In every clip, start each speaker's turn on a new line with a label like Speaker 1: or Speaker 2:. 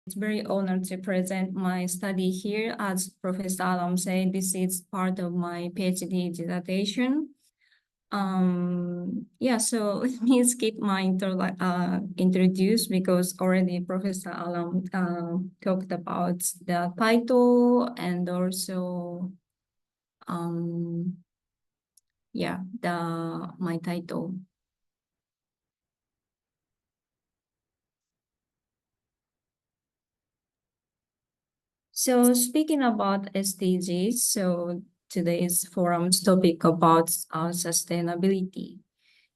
Speaker 1: It's very honored to present my study here. As Professor Allam said, this is part of my PhD dissertation. So let me skip my introduce because already Professor Allam talked about the title and also my title. So speaking about SDGs, so today's forum's topic about sustainability.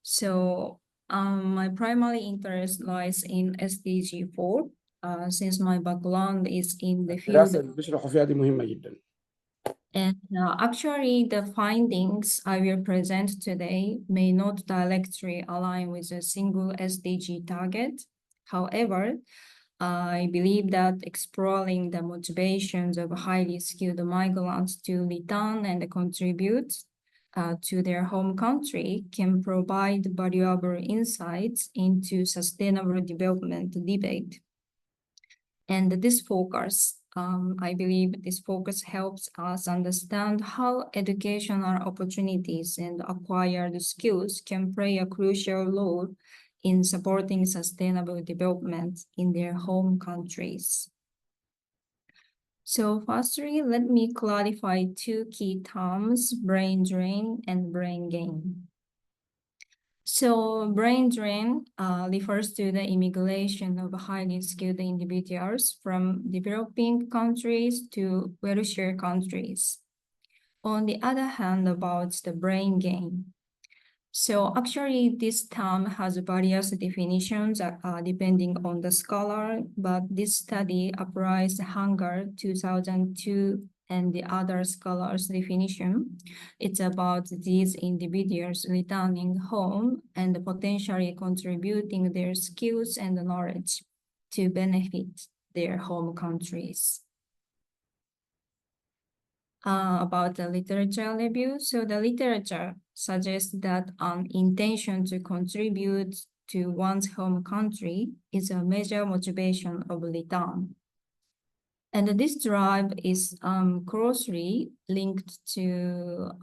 Speaker 1: So my primary interest lies in SDG 4, since my background is in the field. And actually, the findings I will present today may not directly align with a single SDG target. However, I believe that exploring the motivations of highly skilled migrants to return and contribute to their home country can provide valuable insights into sustainable development debate. And this focus, I believe this focus helps us understand how educational opportunities and acquired skills can play a crucial role in supporting sustainable development in their home countries. So firstly, let me clarify two key terms, brain drain and brain gain. So brain drain refers to the immigration of highly skilled individuals from developing countries to wealthier countries. On the other hand, about the brain gain. So actually, this term has various definitions depending on the scholar, but this study applies Hanger 2002 and the other scholars' definition. It's about these individuals returning home and potentially contributing their skills and knowledge to benefit their home countries. About the literature review. So the literature suggests that an intention to contribute to one's home country is a major motivation of return. And this drive is closely linked to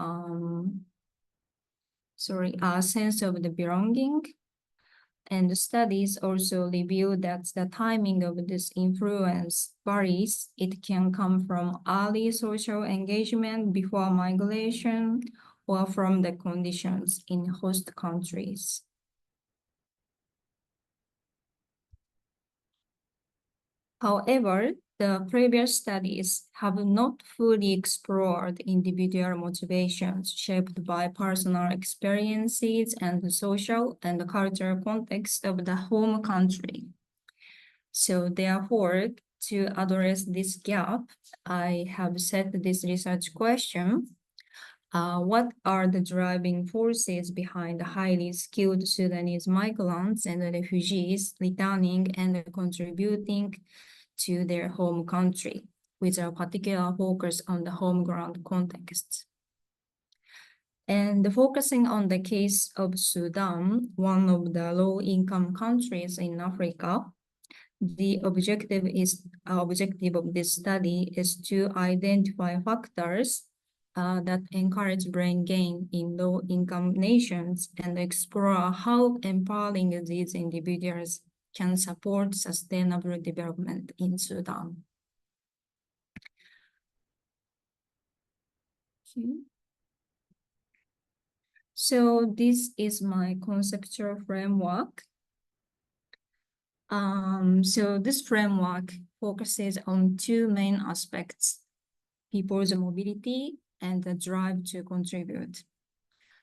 Speaker 1: a sense of the belonging. And the studies also reveal that the timing of this influence varies. It can come from early social engagement before migration or from the conditions in host countries. However, the previous studies have not fully explored individual motivations shaped by personal experiences and the social and the cultural context of the home country. So therefore, to address this gap, I have set this research question. What are the driving forces behind the highly skilled Sudanese migrants and refugees returning and contributing to their home country, with a particular focus on the home ground context? And focusing on the case of Sudan, one of the low-income countries in Africa, the objective of this study is to identify factors that encourage brain gain in low-income nations and explore how empowering these individuals can support sustainable development in Sudan. Okay. So this is my conceptual framework. So this framework focuses on two main aspects: people's mobility and the drive to contribute.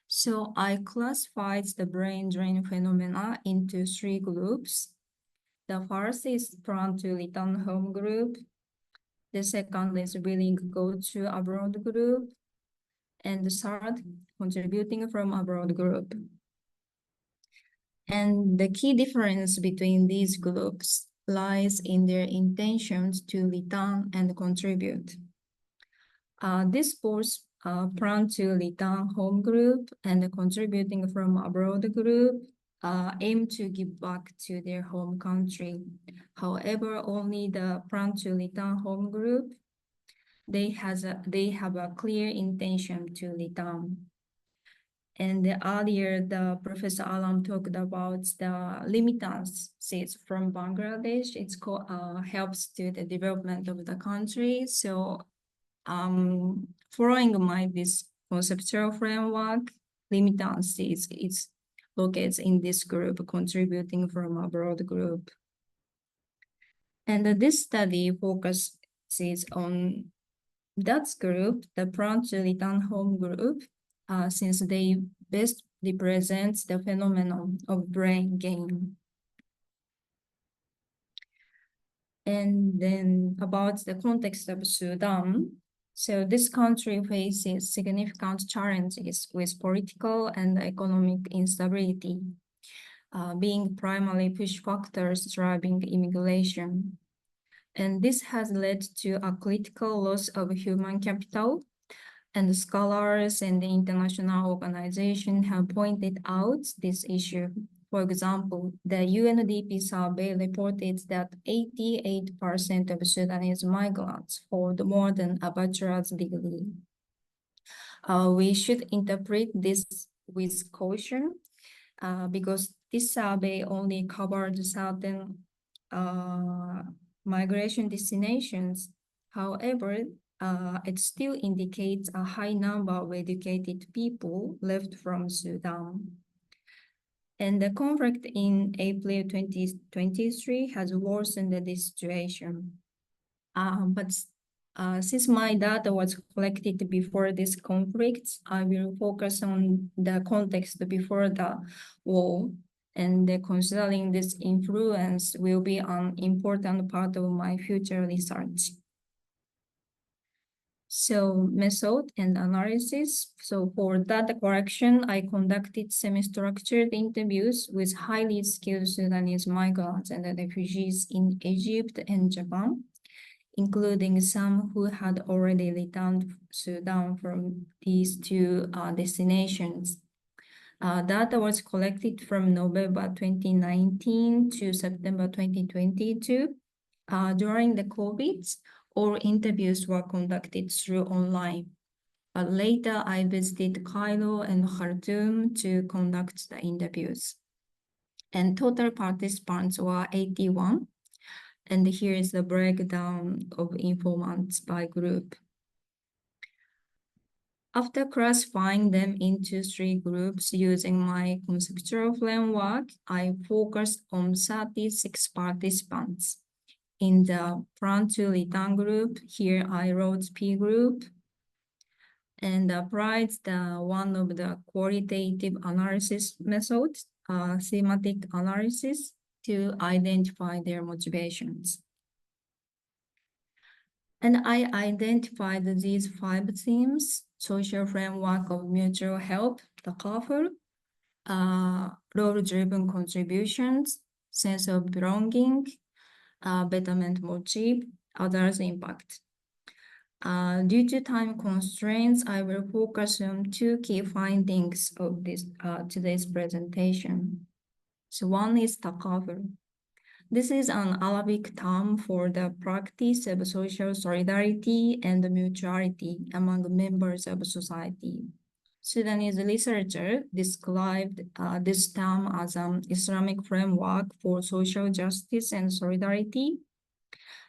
Speaker 1: So I classified the brain drain phenomena into three groups. The first is plan to return home group. The second is willing to go to abroad group. And the third, contributing from abroad group. And the key difference between these groups lies in their intentions to return and contribute. This both plan to return home group and contributing from abroad group aim to give back to their home country. However, only the plan to return home group, they have a clear intention to return. And earlier, the Professor Allam talked about the remittances from Bangladesh. It's called helps to the development of the country. So, following this conceptual framework, remittances is located in this group, contributing from abroad group. And this study focuses on that group, the plan to return home group, since they best represents the phenomenon of brain gain. And then about the context of Sudan. So this country faces significant challenges with political and economic instability, being primary push factors driving immigration. And this has led to a critical loss of human capital. And scholars and the international organization have pointed out this issue. For example, the UNDP survey reported that 88% of Sudanese migrants hold more than a bachelor's degree. We should interpret this with caution because this survey only covered certain migration destinations. However, it still indicates a high number of educated people left from Sudan. And the conflict in April 2023 has worsened this situation. But since my data was collected before this conflict, I will focus on the context before the war, and considering this influence will be an important part of my future research. So method and analysis. So for data collection, I conducted semi-structured interviews with highly skilled Sudanese migrants and refugees in Egypt and Japan, including some who had already returned Sudan from these two destinations. Data was collected from November 2019 to September 2022. During the COVID, all interviews were conducted through online. But later, I visited Cairo and Khartoum to conduct the interviews. And total participants were 81. And here is the breakdown of informants by group. After classifying them into 3 groups using my conceptual framework, I focused on 36 participants. In the plan to return group, here I wrote P group and applied one of the qualitative analysis methods, thematic analysis, to identify their motivations. And I identified these 5 themes: social framework of mutual help, the couple, role-driven contributions, sense of belonging, betterment motive, others' impact. Due to time constraints, I will focus on 2 key findings of this today's presentation. So one is takaful. This is an Arabic term for the practice of social solidarity and mutuality among members of society. Sudanese researcher described this term as an Islamic framework for social justice and solidarity.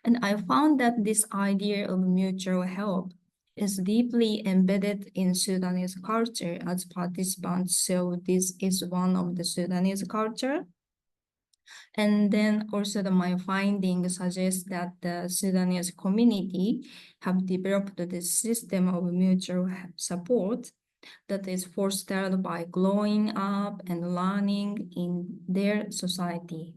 Speaker 1: And I found that this idea of mutual help is deeply embedded in Sudanese culture as participants. So this is one of the Sudanese culture. And then also my findings suggest that the Sudanese community have developed this system of mutual support that is fostered by growing up and learning in their society.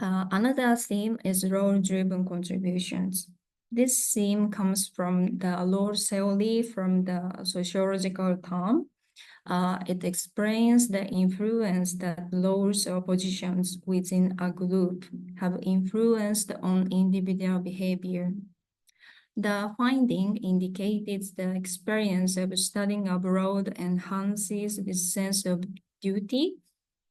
Speaker 1: Another theme is role-driven contributions. This theme comes from the role theory from the sociological term. It explains the influence that roles or positions within a group have influenced on individual behavior. The finding indicated the experience of studying abroad enhances this sense of duty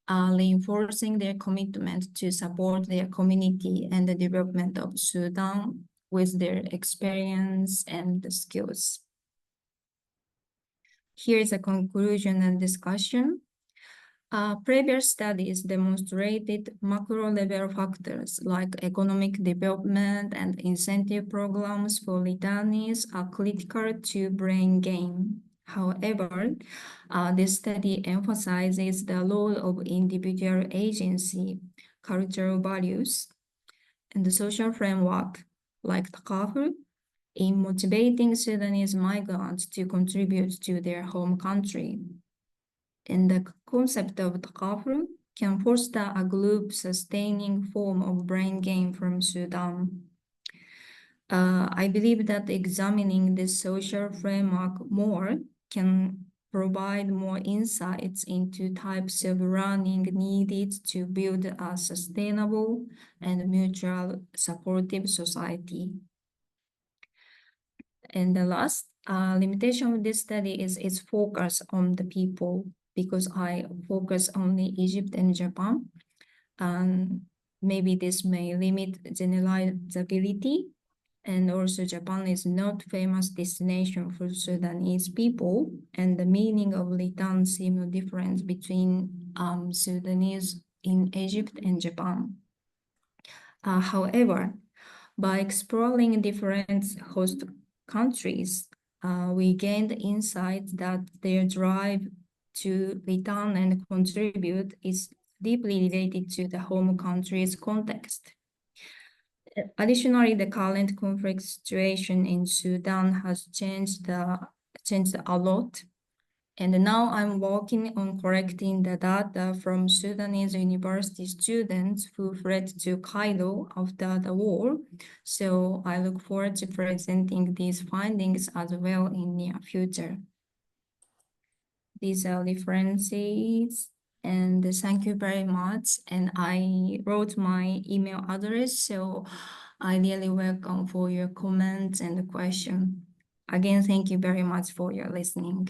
Speaker 1: reinforcing their commitment to support their community and the development of Sudan with their experience and skills. Here is a conclusion and discussion. Previous studies demonstrated macro-level factors like economic development and incentive programs for returnees are critical to brain gain. However, this study emphasizes the role of individual agency, cultural values, and the social framework like Takaful in motivating Sudanese migrants to contribute to their home country. And the concept of takaful can foster a group-sustaining form of brain gain from Sudan. I believe that examining this social framework more can provide more insights into types of learning needed to build a sustainable and mutual supportive society. And the last limitation of this study is its focus on the people, because I focus only Egypt and Japan. And maybe this may limit generalizability. And also Japan is not famous destination for Sudanese people, and the meaning of return seems different between Sudanese in Egypt and Japan. However, by exploring different host countries, we gained insight that their drive to return and contribute is deeply related to the home country's context. Additionally, the current conflict situation in Sudan has changed a lot. And now I'm working on correcting the data from Sudanese university students who fled to Cairo after the war. So I look forward to presenting these findings as well in near future. These are references, and thank you very much. And I wrote my email address, so I really welcome for your comments and question. Again, thank you very much for your listening.